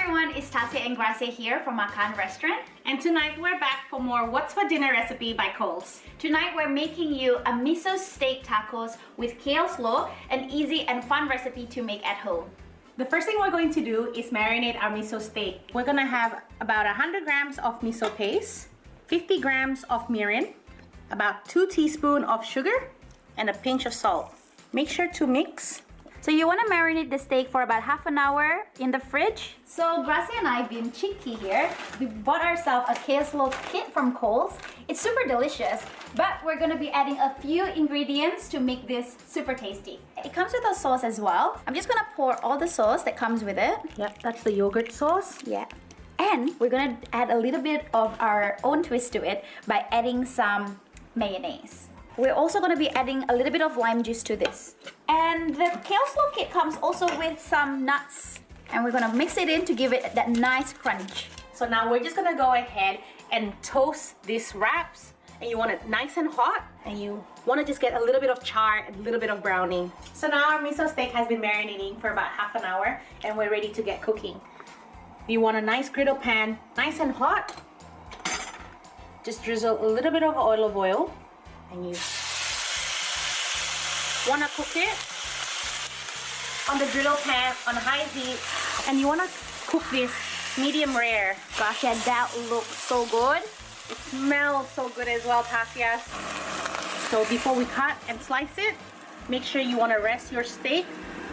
everyone, it's Tasia and Gracia here from Makan Restaurant. And tonight we're back for more What's for Dinner recipe by Coles. Tonight we're making you a miso steak tacos with kale slaw, an easy and fun recipe to make at home. The first thing we're going to do is marinate our miso steak. We're gonna have about 100 grams of miso paste, 50 grams of mirin, about 2 teaspoons of sugar, and a pinch of salt. Make sure to mix. So you want to marinate the steak for about half an hour in the fridge. So Gracia and I have been cheeky here. We bought ourselves a kale slaw kit from Coles. It's super delicious, but we're going to be adding a few ingredients to make this super tasty. It comes with a sauce as well. I'm just going to pour all the sauce that comes with it. Yep, that's the yogurt sauce. Yeah. And we're going to add a little bit of our own twist to it by adding some mayonnaise. We're also going to be adding a little bit of lime juice to this. And the kale slaw kit comes also with some nuts. And we're going to mix it in to give it that nice crunch. So now we're just going to go ahead and toast these wraps. And you want it nice and hot. And you want to just get a little bit of char and a little bit of browning. So now our miso steak has been marinating for about half an hour. And we're ready to get cooking. You want a nice griddle pan, nice and hot. Just drizzle a little bit of olive oil. And you want to cook it on the griddle pan on high heat, and you want to cook this medium rare. Gracia, that looks so good. It smells so good as well, Tasia. So before we cut and slice it, make sure you want to rest your steak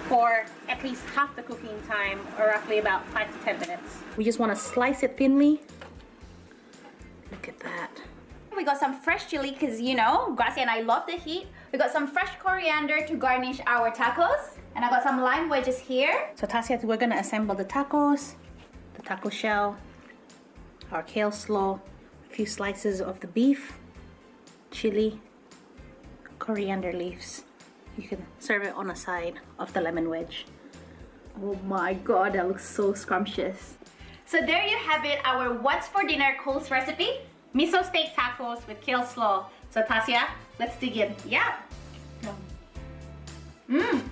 for at least half the cooking time, or roughly about 5 to 10 minutes. We just want to slice it thinly. Look at that. We got some fresh chili because, you know, Gracia and I love the heat. We got some fresh coriander to garnish our tacos. And I got some lime wedges here. So Tasia, we're gonna assemble the tacos, the taco shell, our kale slaw, a few slices of the beef, chili, coriander leaves. You can serve it on a side of the lemon wedge. Oh my god, that looks so scrumptious. So there you have it, our What's for Dinner Coles recipe. Miso steak tacos with kale slaw. So Tasia, let's dig in. Yeah. Mmm.